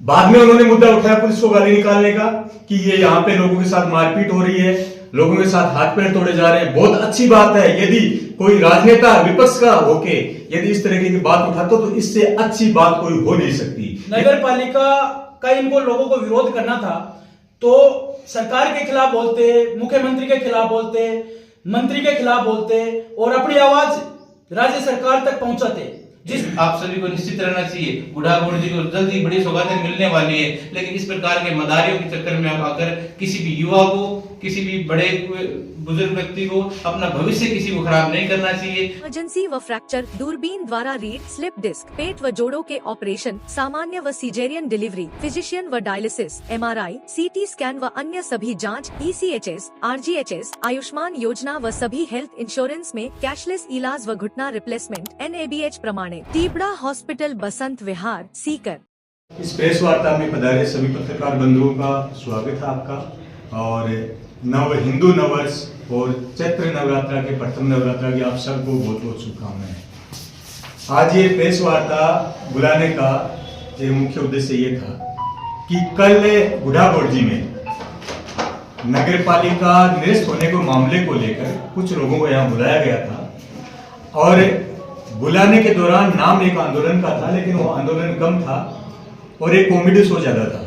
बाद में उन्होंने मुद्दा उठाया पुलिस को गाली निकालने का कि ये यहाँ पे लोगों के साथ मारपीट हो रही है, लोगों के साथ हाथ पैर तोड़े जा रहे हैं। बहुत अच्छी बात है, यदि कोई राजनेता विपक्ष का होके यदि इस तरह की बात उठाता तो इससे अच्छी बात कोई हो नहीं सकती। नगर पालिका का इनको लोगों को विरोध करना था तो सरकार के खिलाफ बोलते, मुख्यमंत्री के खिलाफ बोलते, मंत्री के खिलाफ बोलते और अपनी आवाज राज्य सरकार तक पहुंचाते। जिस आप सभी को निश्चित रहना चाहिए, बुढ़ागोड़ जी को जल्दी बड़ी सौगातें मिलने वाली है, लेकिन इस प्रकार के मदारियों के चक्कर में अगर किसी भी युवा को, किसी भी बड़े बुजुर्ग व्यक्ति को अपना भविष्य किसी को खराब नहीं करना चाहिए। इमरजेंसी व फ्रैक्चर, दूरबीन द्वारा रीढ़, स्लिप डिस्क, पेट व जोड़ों के ऑपरेशन, सामान्य व सीजेरियन डिलीवरी, फिजिशियन व डायलिसिस, एमआरआई, सीटी स्कैन व अन्य सभी जांच, ईसीएचएस, आरजीएचएस, आयुष्मान योजना व सभी हेल्थ इंश्योरेंस में कैशलेस इलाज व घुटना रिप्लेसमेंट NABH प्रमाणित। टीबड़ा हॉस्पिटल, बसंत विहार, सीकर। इस प्रेस वार्ता में पधारे सभी पत्रकार बंधुओं का स्वागत है आपका। और हिंदू नववर्ष और चैत्र नवरात्रा के प्रथम नवरात्रा की आप सबको बहुत बहुत शुभकामनाएं। आज ये प्रेस वार्ता बुलाने का एक मुख्य उद्देश्य ये था कि कल बुढ़ागोड़ में नगर पालिका निरस्त होने को मामले को लेकर कुछ लोगों को यहाँ बुलाया गया था और बुलाने के दौरान नाम एक आंदोलन का था, लेकिन वो आंदोलन कम था और एक कॉमेडी शो ज्यादा था।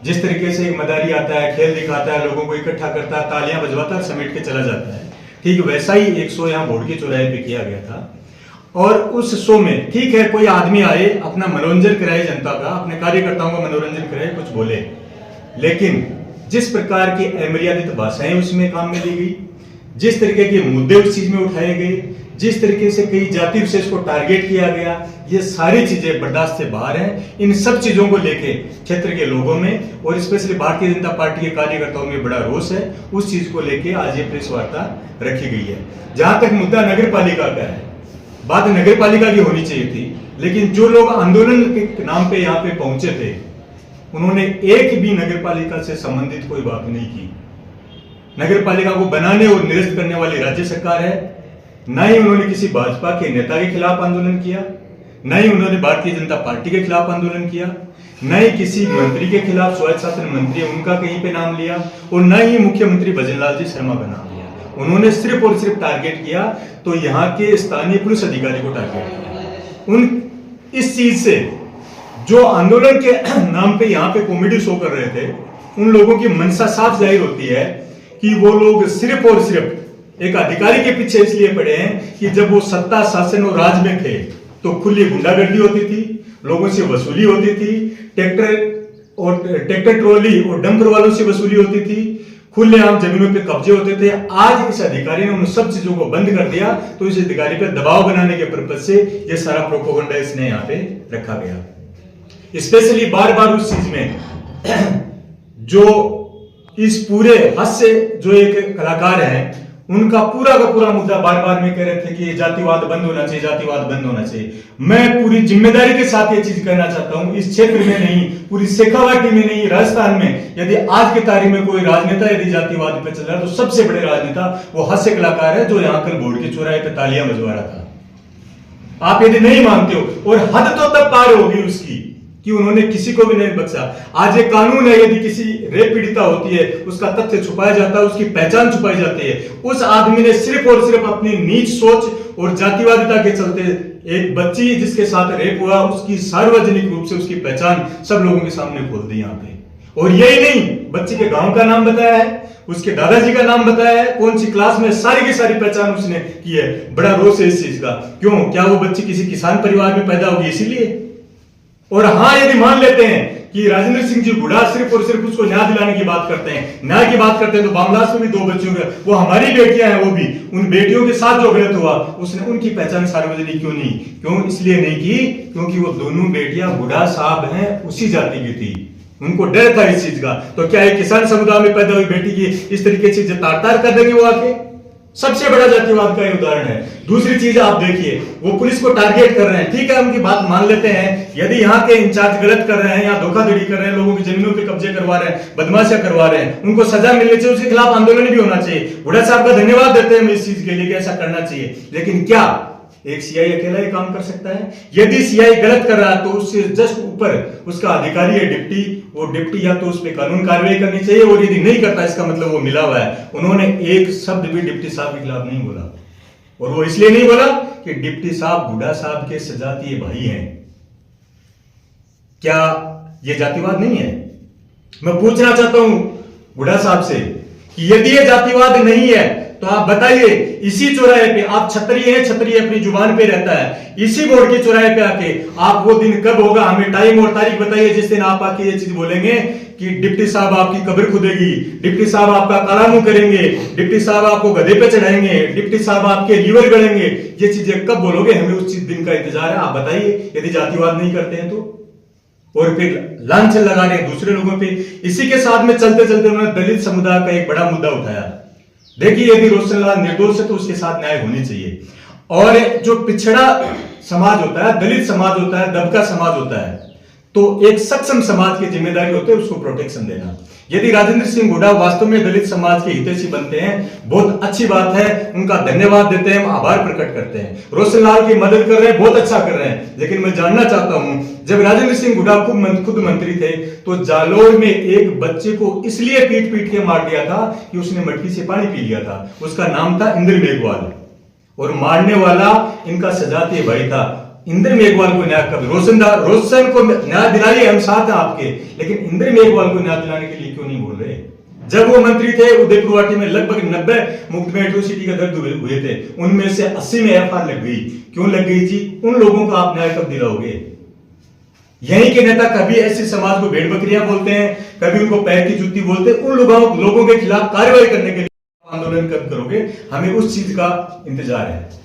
जिस तरीके से एक मदारी आता है, खेल दिखाता है, लोगों को इकट्ठा करता है, तालियां बजवाता है, समेट के चला जाता है, ठीक वैसा ही एक शो यहाँ भोड़ के चौराहे पे किया गया था। और उस शो में ठीक है कोई आदमी आए, अपना मनोरंजन कराए, जनता का, अपने कार्यकर्ताओं का मनोरंजन कराए, कुछ बोले, लेकिन जिस प्रकार की अमर्यादित भाषाएं उसमें काम में ली गई, जिस तरीके के मुद्दे उस चीज में उठाए गए, जिस तरीके से कई जाति विशेष को टारगेट किया गया, ये सारी चीजें बर्दाश्त से बाहर हैं। इन सब चीजों को लेके क्षेत्र के लोगों में और स्पेशली भारतीय जनता पार्टी के कार्यकर्ताओं में बड़ा रोष है। उस चीज को लेके आज ये प्रेस वार्ता रखी गई है। जहां तक मुद्दा नगर पालिका का है, बात नगर पालिका की होनी चाहिए थी, लेकिन जो लोग आंदोलन के नाम पे यहाँ पे पहुंचे थे उन्होंने एक भी नगर पालिका से संबंधित कोई बात नहीं की। नगर पालिका को बनाने और निरस्त करने वाली राज्य सरकार है। न ही उन्होंने किसी भाजपा के नेता के खिलाफ आंदोलन किया, न ही उन्होंने भारतीय जनता पार्टी के खिलाफ आंदोलन किया, न ही किसी मंत्री के खिलाफ, स्वायत्त शासन मंत्री है उनका कहीं पे नाम लिया, और न ही मुख्यमंत्री भजनलाल जी शर्मा का नाम लिया। उन्होंने सिर्फ और सिर्फ टारगेट किया तो यहाँ के स्थानीय पुलिस अधिकारी को टारगेट किया। उन इस चीज से जो आंदोलन के नाम पे यहाँ पे कॉमेडी शो कर रहे थे, उन लोगों की मंशा साफ जाहिर होती है कि वो लोग सिर्फ और सिर्फ एक अधिकारी के पीछे इसलिए पड़े हैं कि जब वो सत्ता, शासन और राज में थे तो खुली गुंडागर्दी होती थी, लोगों से वसूली होती थी, ट्रैक्टर ट्रॉली और डंपर वालों से वसूली होती थी, खुलेआम जमीनों पे कब्जे होते थे। आज इस अधिकारी ने उन सब चीजों को बंद कर दिया, तो इस अधिकारी पे दबाव बनाने के पर्पज से ये सारा प्रोपोगंडा इसने यहाँ पे रखा गया। स्पेशली बार बार उस चीज में जो इस पूरे हास्य जो एक कलाकार है उनका पूरा का पूरा मुद्दा बार बार में कह रहे थे कि जातिवाद बंद होना चाहिए, जातिवाद बंद होना चाहिए। मैं पूरी जिम्मेदारी के साथ ये चीज कहना चाहता हूं, इस क्षेत्र में नहीं, पूरी शेखावाटी में नहीं, राजस्थान में यदि आज की तारीख में कोई राजनेता यदि जातिवाद पे चल रहा है तो सबसे बड़े राजनेता वो हास्य कलाकार है जो यहाँ कल भोड़ के चौराहे पे तालियां बजवा रहा था। आप यदि नहीं मानते हो, और हद तो तब पार होगी उसकी कि उन्होंने किसी को भी नहीं बख्शा। आज एक कानून है, यदि किसी रेप पीड़िता होती है उसका तथ्य छुपाया जाता है, उसकी पहचान छुपाई जाती है। उस आदमी ने सिर्फ और सिर्फ अपनी नीच सोच और जातिवादिता के चलते एक बच्ची जिसके साथ रेप हुआ उसकी सार्वजनिक रूप से उसकी पहचान सब लोगों के सामने खोल दी यहाँ पे। और यही नहीं, बच्ची के गांव का नाम बताया है, उसके दादाजी का नाम बताया है, कौन सी क्लास में, सारी की सारी पहचान उसने की है। बड़ा रोष है इस चीज का। क्यों? क्या वो बच्ची किसी किसान परिवार में पैदा होगी इसीलिए? और हाँ, यदि मान लेते हैं कि राजेंद्र सिंह जी बुढ़ा सिर्फ और सिर्फ उसको न्याय दिलाने की बात करते हैं, न्याय की बात करते हैं, तो बामलास में भी 2 बच्चियों के, वो हमारी बेटियां हैं, वो भी उन बेटियों के साथ जो गलत हुआ उसने उनकी पहचान सार्वजनिक क्यों नहीं? क्यों? इसलिए नहीं की क्योंकि वो दोनों बेटियां बुढ़ा साहब हैं उसी जाति की थी, उनको डर था इस चीज का। तो क्या एक किसान समुदाय में पैदा हुई बेटी की इस तरीके से तार कर देंगे वो आके? सबसे बड़ा जातिवाद का उदाहरण है। दूसरी चीज आप देखिए, वो पुलिस को टारगेट कर रहे हैं, ठीक है उनकी बात मान लेते हैं। यदि यहाँ के इंचार्ज गलत कर रहे हैं या धोखाधड़ी कर रहे हैं, लोगों की जमीनों पे कब्जे करवा रहे हैं, बदमाशियां करवा रहे हैं, उनको सजा मिलनी चाहिए, उसके खिलाफ आंदोलन भी होना चाहिए। बुढ़ा साहब का धन्यवाद देते हैं हम इस चीज के लिए कि ऐसा करना चाहिए। लेकिन क्या एक सीआई अकेला ही काम कर सकता है? यदि सीआई गलत कर रहा है तो उससे जस्ट ऊपर उसका अधिकारी है डिप्टी, वो डिप्टी या तो उस पर कानून कार्रवाई करनी चाहिए, और यदि नहीं करता इसका मतलब वो मिला हुआ है। उन्होंने एक शब्द भी डिप्टी साहब के खिलाफ नहीं बोला, और वो इसलिए नहीं बोला कि डिप्टी साहब हुड्डा साहब के सजातीय भाई हैं। क्या ये जातिवाद नहीं है? मैं पूछना चाहता हूं हुड्डा साहब से कि यदि ये जातिवाद नहीं है तो आप बताइए, इसी चौराहे पे आप क्षत्रिय हैं, क्षत्रिय अपनी जुबान पे रहता है, इसी बोर्ड के चौराहे पे आके आप वो दिन कब होगा, हमें टाइम और तारीख बताइए जिस दिन आप आके ये चीज बोलेंगे कि डिप्टी साहब आपकी कब्र खुदेगी, डिप्टी साहब आपका काला मुंह करेंगे, डिप्टी साहब आपको गधे पे चढ़ाएंगे, डिप्टी साहब आपके लीवर गड़ेंगे। ये चीजें कब बोलोगे? हमें उस दिन का इंतजार है, आप बताइए यदि जातिवाद नहीं करते हैं तो। और फिर लांछन लगा रहे हैं दूसरे लोगों पे। इसी के साथ में चलते चलते उन्होंने दलित समुदाय का एक बड़ा मुद्दा उठाया। देखिए, यदि रोशन लाल निर्दोष है तो उसके साथ न्याय होनी चाहिए। और जो पिछड़ा समाज होता है, दलित समाज होता है, दबका समाज होता है, तो एक सक्षम समाज की जिम्मेदारी होती है उसको प्रोटेक्शन देना। यदि राजेंद्र सिंह हुड्डा वास्तव में दलित समाज के हितैषी बनते हैं, बहुत अच्छी बात है, उनका धन्यवाद देते हैं, हम आभार प्रकट करते हैं। रोशन लाल की मदद कर रहे हैं, बहुत अच्छा कर रहे हैं। लेकिन मैं जानना चाहता हूं, जब राजेंद्र सिंह हुड्डा खुद मंत्री थे तो जालोर में एक बच्चे को इसलिए पीट पीट के मार दिया था कि उसने मटकी से पानी पी लिया था। उसका नाम था इंद्र मेघवाल, और मारने वाला इनका सजातीय भाई था। इंद्र मेघवाल को न्याय कब? रोशन को न्याय दिलाइए, हम साथ हैं आपके, लेकिन इंद्र मेघवाल को न्याय दिलाने के लिए क्यों नहीं बोल रहे? जब वो मंत्री थे, उदयपुर वाटी में लगभग 90 मुकदमे एट्रोसिटी का दर्ज हुए थे, उनमें से 80 में एफआईआर लग गई। क्यों लग गई जी? उन लोगों को आप न्याय कब दिलाओगे? यहीं के नेता कभी ऐसे समाज को भेड़ बकरियां बोलते हैं, कभी उनको पैर की जूती बोलते हैं। उन लोगों के खिलाफ कार्रवाई करने के लिए आंदोलन कब करोगे? हमें उस चीज का इंतजार है।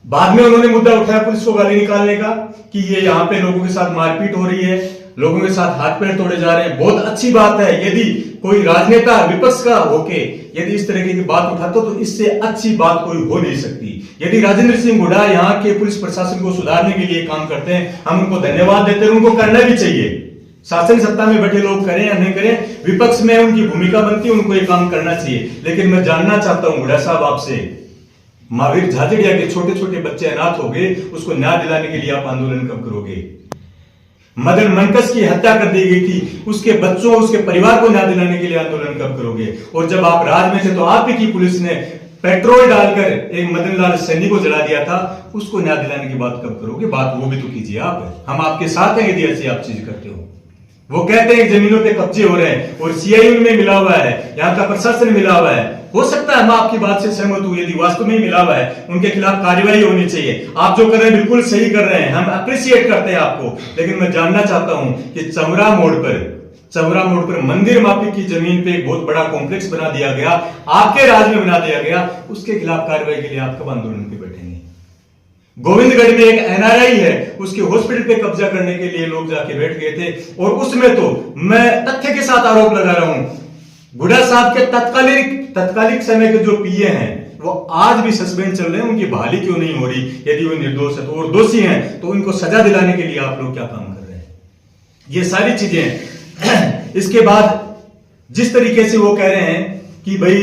बाद में उन्होंने मुद्दा उठाया पुलिस को गाली निकालने का कि ये यहाँ पे लोगों के साथ मारपीट हो रही है, लोगों के साथ हाथ पैर तोड़े जा रहे हैं। बहुत अच्छी बात है, यदि कोई राजनेता विपक्ष का होके यदि इस तरह की बात उठाता तो इससे अच्छी बात कोई हो नहीं सकती। यदि राजेंद्र सिंह हुड्डा यहाँ के पुलिस प्रशासन को सुधारने के लिए काम करते हैं, हम उनको धन्यवाद देते हैं, उनको करना भी चाहिए। शासन सत्ता में बैठे लोग करें या नहीं करें, विपक्ष में उनकी भूमिका बनती है, उनको ये काम करना चाहिए। लेकिन मैं जानना चाहता हूं हुड्डा साहब आपसे, महावीर झाझड़िया के छोटे छोटे बच्चे अनाथ हो गए, उसको न्याय दिलाने के लिए आप आंदोलन कब करोगे? मदन मनकस की हत्या कर दी गई थी, उसके बच्चों उसके परिवार को न्याय दिलाने के लिए आंदोलन कब करोगे? और जब आप राज में थे तो आप ही की पुलिस ने पेट्रोल डालकर एक मदन लाल सैनी को जला दिया था, उसको न्याय दिलाने की बात कब करोगे? बात वो भी तो कीजिए आप। हम आपके साथ हैं यदि ऐसी आप चीज करते हो। वो कहते हैं जमीनों पे कब्जे हो रहे हैं और सीआई उनमें मिला हुआ है, यहाँ का प्रशासन मिला हुआ है। हो सकता है मैं आपकी बात से सहमत हूं, यदि वास्तव में मिला हुआ है उनके खिलाफ कार्रवाई होनी चाहिए। आप जो कर रहे हैं बिल्कुल सही कर रहे हैं, हम अप्रिशिएट करते हैं आपको। लेकिन मैं जानना चाहता हूं कि चौरा मोड़ पर मंदिर माफी की जमीन पे एक बहुत बड़ा कॉम्प्लेक्स बना दिया गया, आपके राज में बना दिया गया, उसके खिलाफ कार्रवाई के लिए आप कब आंदोलन पे बैठेंगे? गोविंदगढ़ में एक एनआरआई है, उसके हॉस्पिटल पे कब्जा करने के लिए लोग जाके बैठ गए थे, और उसमें तो मैं तथ्य के साथ आरोप लगा रहा हूं, हुड्डा साहब के तत्कालिक समय के जो पीए हैं वो आज भी सस्पेंड चल रहे हैं, उनकी बहाली क्यों नहीं हो रही? यदि वो निर्दोष है तो, और दोषी हैं तो उनको सजा दिलाने के लिए आप लोग क्या काम कर रहे हैं? ये सारी चीजें इसके बाद जिस तरीके से वो कह रहे हैं कि भाई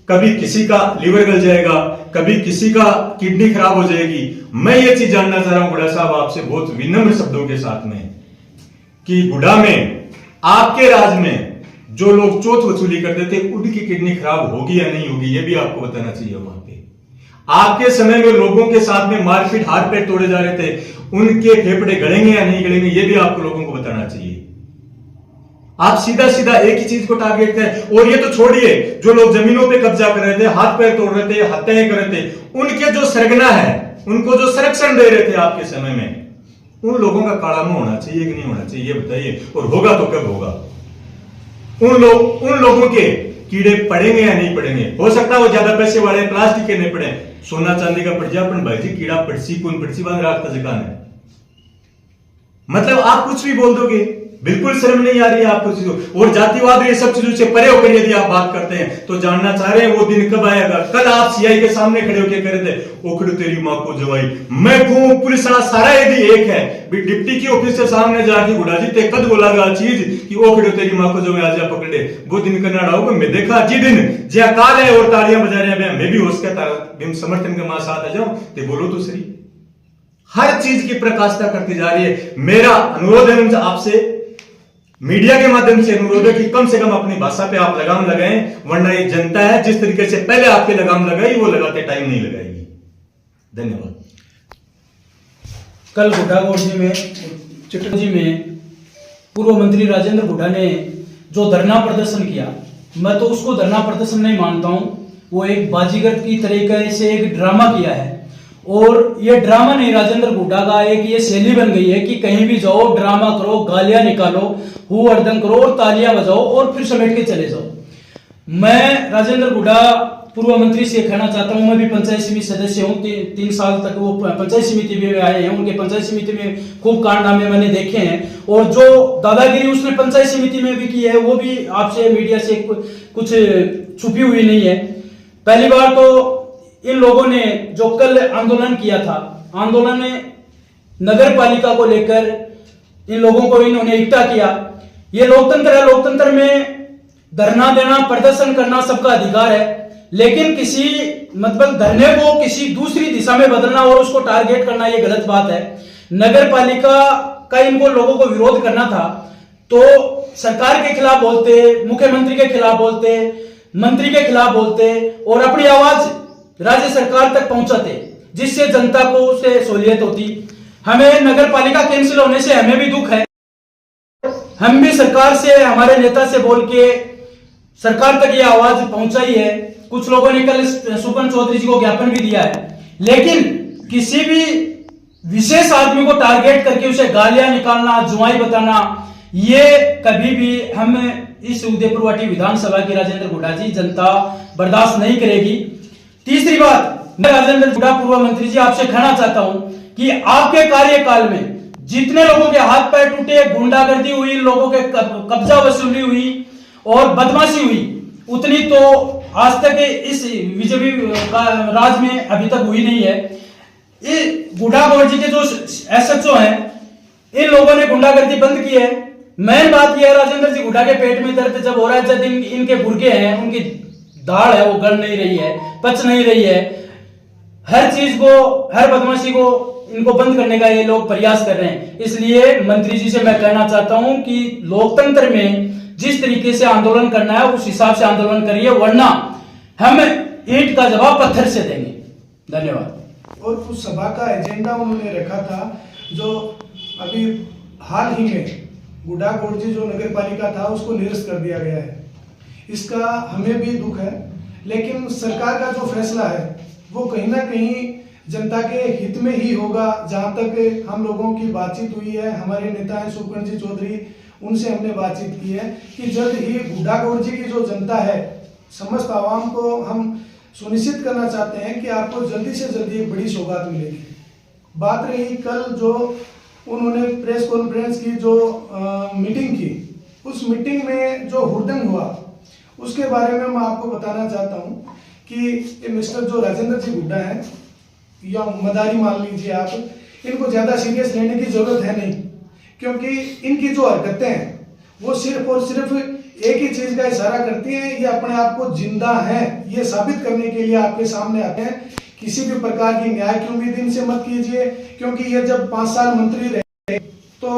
कभी किसी का लीवर गल जाएगा, कभी किसी का किडनी खराब हो जाएगी, मैं ये चीज जानना चाह रहा हूं हुड्डा साहब आपसे बहुत विनम्र शब्दों के साथ में कि हुड्डा में आपके राज में जो लोग चोट वसूली करते थे उनकी किडनी खराब होगी या नहीं होगी, ये भी आपको बताना चाहिए। वहां पे आपके समय में लोगों के साथ में मारपीट, हाथ पैर तोड़े जा रहे थे, उनके फेफड़े गड़ेंगे या नहीं गड़ेंगे, ये भी आपको लोगों को बताना चाहिए। आप सीधा सीधा एक ही चीज को टारगेट करें। और ये तो छोड़िए, जो लोग जमीनों पे कब्जा कर रहे थे, हाथ पैर तोड़ रहे थे, हत्याएं कर रहे थे, उनके जो सरगना है, उनको जो संरक्षण दे रहे थे आपके समय में, उन लोगों का काला मुंह होना चाहिए कि नहीं होना चाहिए, ये बताइए। और होगा तो कब होगा? उन लोगों के कीड़े पड़ेंगे या नहीं पड़ेंगे? हो सकता है वो ज्यादा पैसे वाले प्लास्टिक के नहीं पड़े, सोना चांदी का पड़ जाए, अपन भाई जी कीड़ा पड़सी कौन पड़सी बांध रात का जिकान है। मतलब आप कुछ भी बोल दोगे, बिल्कुल शर्म नहीं आ रही है आपको चीजों, और जातिवाद ये सब चीजों से परे होकर यदि आप बात करते हैं तो जानना चाह रहे हैं वो दिन कब आएगा। कल आप सीआई के सामने खड़े होकर कह रहे थे ओखड़ो तेरी माँ को जवाई, मैं कहूं पुलिस वाला सारा यदि एक है, डिप्टी की ऑफिस से सामने जाके गुड़ाजी ते कद बोलागा चीज कि ओखड़ो तेरी माँ को जवाई आज पकड़े, वो दिन कनाडा होगा मैं देखा जी दिन जे काल है और तालियां बजा रहे हैं, मैं भी उसके बिम समर्थन के मां साथ आ जाऊं ते बोलो तो सही। हर चीज की प्रकाशता करती जा रही है। मेरा अनुरोध है उनसे, आपसे मीडिया के माध्यम से अनुरोध है कि कम से कम अपनी भाषा पे आप लगाम लगाएं, वरना ये जनता है जिस तरीके से पहले आपके लगाम लगाई वो लगाते टाइम नहीं लगाएगी। धन्यवाद। कल गुड्डागोड़जी में पूर्व मंत्री राजेंद्र गुड्डा ने जो धरना प्रदर्शन किया, मैं तो उसको धरना प्रदर्शन नहीं मानता हूं, वो एक बाजीगर की तरीके से एक ड्रामा किया है। और ये ड्रामा नहीं, राजेंद्र गुड्डा का एक ये शैली बन गई है कि कहीं भी जाओ ड्रामा करो, गालियां निकालो, हु हरदंग करो और तालियां बजाओ और फिर समेट के चले जाओ। मैं राजेंद्र गुड्डा पूर्व मंत्री से कहना चाहता हूं, मैं भी पंचायत समिति सदस्य हूं, 3 साल तक वो पंचायत समिति में आए हैं, उनके पंचायत समिति में खूब कारनामे मैंने देखे हैं, और जो दादागिरी उसने पंचायत समिति में भी की है वो भी आपसे मीडिया से कुछ छुपी हुई नहीं है। पहली बार तो इन लोगों ने जो कल आंदोलन किया था, आंदोलन ने नगर पालिका को लेकर इन लोगों को इन्होंने इकट्ठा किया। ये लोकतंत्र है, लोकतंत्र में धरना देना, प्रदर्शन करना सबका अधिकार है, लेकिन किसी मतलब धरने को किसी दूसरी दिशा में बदलना और उसको टारगेट करना ये गलत बात है। नगर पालिका का इनको लोगों को विरोध करना था तो सरकार के खिलाफ बोलते, मुख्यमंत्री के खिलाफ बोलते, मंत्री के खिलाफ बोलते और अपनी आवाज राज्य सरकार तक पहुंचाते, जिससे जनता को उससे सहूलियत होती। हमें नगर पालिका कैंसिल होने से हमें भी दुख है, हम भी सरकार से, हमारे नेता से बोल के सरकार तक ये आवाज पहुंचाई है। कुछ लोगों ने कल सुपन चौधरी जी को ज्ञापन भी दिया है, लेकिन किसी भी विशेष आदमी को टारगेट करके उसे गालियां निकालना, जुआई बताना, ये कभी भी हम इस उदयपुरवाटी विधानसभा की राजेंद्र गुड्डा जी जनता बर्दाश्त नहीं करेगी। तीसरी बात, मैं राजेंद्र गुड्डा पूर्व मंत्री जी आपसे कहना चाहता हूं कि आपके कार्यकाल में जितने लोगों के हाथ पैर टूटे, गुंडागर्दी हुई, लोगों के कब्जा वसूली हुई और बदमाशी हुई, उतनी तो आज तक इस बीजेपी राज में अभी तक हुई नहीं है। ये गुंडागर्दी के जो एसएचओ हैं, इन लोगों ने गुंडागर्दी बंद की है। मेन बात यह है, राजेंद्र जी गुड्डा के पेट में दर्द जब हो रहा है, जब इनके गुर्गे हैं, उनकी दाढ़ है वो गल नहीं रही है, पच नहीं रही है, हर चीज को, हर बदमाशी को इनको बंद करने का ये लोग प्रयास कर रहे हैं। इसलिए मंत्री जी से मैं कहना चाहता हूं कि लोकतंत्र में जिस तरीके से आंदोलन करना है उस हिसाब से आंदोलन करिए, वरना हम ईंट का जवाब पत्थर से देंगे। धन्यवाद। और उस सभा का एजेंडा उन्होंने रखा था जो अभी हाल ही में गुड्डागोड़जी जो नगर पालिका था उसको निरस्त कर दिया गया है। इसका हमें भी दुख है, लेकिन सरकार का जो फैसला है वो कहीं ना कहीं जनता के हित में ही होगा। जहां तक हम लोगों की बातचीत हुई है, हमारे नेता हैं सुपन जी चौधरी, उनसे हमने बातचीत की है कि जल्द ही गुड्डागोड़जी की जो जनता है, समस्त आवाम को हम सुनिश्चित करना चाहते हैं कि आपको जल्दी से जल्दी एक बड़ी सौगात मिलेगी। बात रही कल जो उन्होंने प्रेस कॉन्फ्रेंस की जो मीटिंग की, उस मीटिंग में जो हुड़दंग हुआ उसके बारे में मैं आपको बताना चाहता हूं कि मिस्टर जो राजेंद्र जी गुड्डा हैं या मदारी मान लीजिए आप, इनको ज्यादा सीरियस लेने की जरूरत है नहीं, क्योंकि इनकी जो हरकतें हैं वो सिर्फ और सिर्फ एक ही चीज का इशारा करती हैं, ये अपने आप को जिंदा हैं ये साबित करने के लिए आपके सामने आते हैं। किसी भी प्रकार की न्याय की उम्मीद इनसे मत कीजिए, क्योंकि ये जब 5 साल मंत्री रहे तो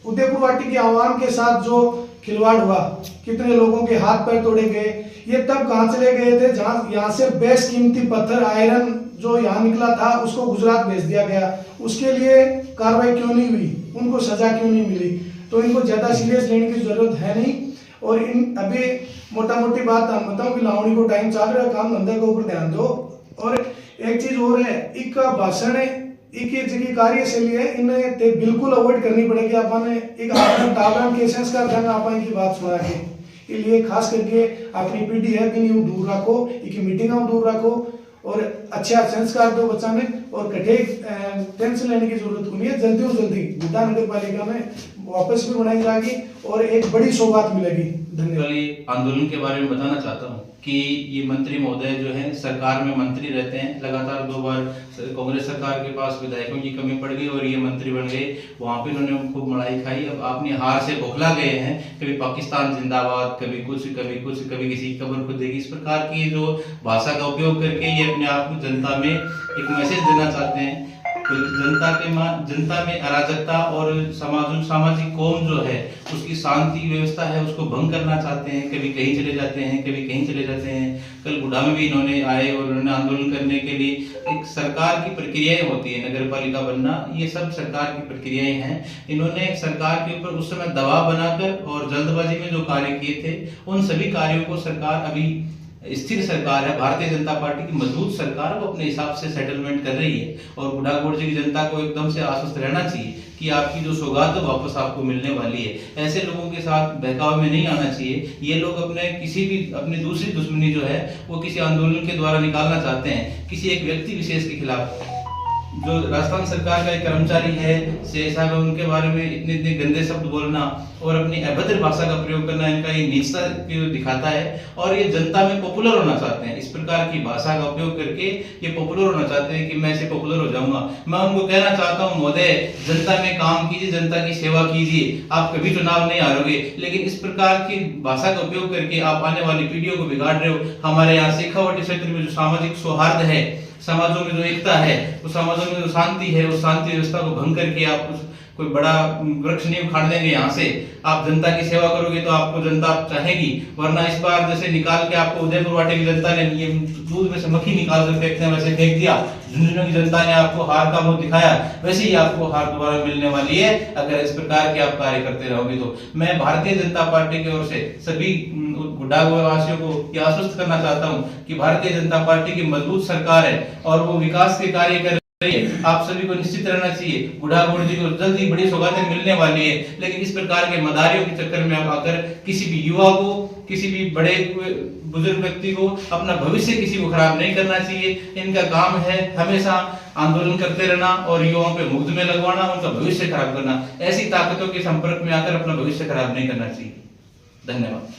उदयपुरवाटी के आवाम के साथ जो खिलवाड़ हुआ, कितने लोगों के हाथ पैर तोड़े गए, ये तब कहां चले गए थे जहां यहाँ से बेशकीमती पत्थर आयरन जो यहाँ निकला था उसको गुजरात भेज दिया गया। उसके लिए कार्रवाई क्यों नहीं हुई, उनको सजा क्यों नहीं मिली? तो इनको ज्यादा सीरियस लेने की जरूरत है नहीं। और इन अभी मोटा मोटी बात हम बताऊं कि लावणी को टाइम चल रहा है, काम धंधे के ऊपर ध्यान दो। और एक चीज और है, एक भाषण एक जगह कार्यशैली है, इन्हें ते बिल्कुल अवॉइड करनी पड़ेगी। आपने एक टावरन के संस्कार ढंग आप की बात सुना के इसलिए खास करके अपनी पीढ़ी है कि नहीं दूर रखो, एक मीटिंग दूर रखो और अच्छा संस्कार दो बच्चा ने। और कठे टेंशन लेने की जरूरत नहीं है, जल्दी और जल्दी गुड्डा नगर पालिका में वापस भी बनाई जाएगी और एक बड़ी सौगात मिलेगी। धन्यवाद। ये आंदोलन के बारे में बताना चाहता हूँ कि ये मंत्री महोदय जो है सरकार में मंत्री रहते हैं, लगातार 2 बार कांग्रेस सरकार के पास विधायकों की कमी पड़ गई और ये मंत्री बन गए, वहां पे इन्होंने खूब लड़ाई खाई। अब अपनी हार से बौखला गए हैं, कभी पाकिस्तान जिंदाबाद, कभी कुछ कभी किसी की कब्र खुद देखी। इस प्रकार की जो भाषा का उपयोग करके ये अपने आप को जनता में एक मैसेज देना चाहते हैं। जनता में अराजकता और सामाजिक कौम जो है उसकी शांति व्यवस्था है उसको भंग करना चाहते हैं। कभी कहीं चले जाते हैं, कभी कहीं चले जाते हैं। कल गुड़ा में भी इन्होंने आए और उन्होंने आंदोलन करने के लिए, एक सरकार की प्रक्रियाएं होती है, नगर पालिका बनना, ये सब सरकार की प्रक्रियाएं हैं। इन्होंने सरकार के ऊपर उस समय दबाव बनाकर और जल्दबाजी में जो कार्य किए थे उन सभी कार्यों को सरकार, अभी स्थिर सरकार है, भारतीय जनता पार्टी की मजबूत सरकार, वो अपने हिसाब से सेटलमेंट कर रही है। और गुडागोड़ की जनता को एकदम से आश्वस्त रहना चाहिए कि आपकी जो सौगात वापस आपको मिलने वाली है। ऐसे लोगों के साथ बहकाव में नहीं आना चाहिए। ये लोग अपनी दूसरी दुश्मनी जो है वो किसी आंदोलन के द्वारा निकालना चाहते हैं, किसी एक व्यक्ति विशेष के खिलाफ। जो राजस्थान सरकार का एक कर्मचारी है से साहब, उनके बारे में इतने गंदे शब्द बोलना और अपनी अभद्र भाषा का प्रयोग करना, इनका ये नीचता दिखाता है। और ये जनता में पॉपुलर होना चाहते हैं, इस प्रकार की भाषा का उपयोग करके ये पॉपुलर होना चाहते हैं कि मैं ऐसे पॉपुलर हो जाऊंगा। मैं उनको कहना चाहता हूं, महोदय, जनता में काम कीजिए, जनता की सेवा कीजिए, आप कभी चुनाव नहीं हारोगे। लेकिन इस प्रकार की भाषा का उपयोग करके आप आने वाली पीढ़ियों को बिगाड़ रहे हो। हमारे यहाँ शेखावाटी क्षेत्र में जो सामाजिक सौहार्द है, समाजों में जो एकता है, उस समाजों में जो शांति है, उस शांति व्यवस्था को भंग करके आप कोई बड़ा वृक्ष नहीं उखाड़ देंगे। यहाँ से आप जनता की सेवा करोगे तो आपको जनता चाहेगी। वरना इस बार जैसे निकाल के आपको उदयपुर वाटे की जनता ने ये दूध में से मक्खी निकाल कर फेंकते हैं वैसे फेंक दिया, झुंझुनू की जनता ने आपको हार का मुंह दिखाया, वैसे ही आपको हार दोबारा मिलने वाली है अगर इस प्रकार के आप कार्य करते रहोगे। तो मैं भारतीय जनता पार्टी की ओर से सभी गुडागोड़ वासियों को यह आश्वस्त करना चाहता हूं कि भारतीय जनता पार्टी की मजबूत सरकार है और वो विकास के कार्य कर रही है। आप सभी को निश्चित रहना चाहिए, गुडागोड़ जी को जल्द ही बड़ी सौगातें मिलने वाली है। लेकिन इस प्रकार के मदारियों के चक्कर में आकर किसी भी युवा को, किसी भी बड़े बुजुर्ग व्यक्ति को अपना भविष्य किसी को खराब नहीं करना चाहिए। इनका काम है हमेशा आंदोलन करते रहना और युवाओं पे मुग्ध में लगवाना, उनका भविष्य खराब करना। ऐसी ताकतों के संपर्क में आकर अपना भविष्य खराब नहीं करना चाहिए। धन्यवाद।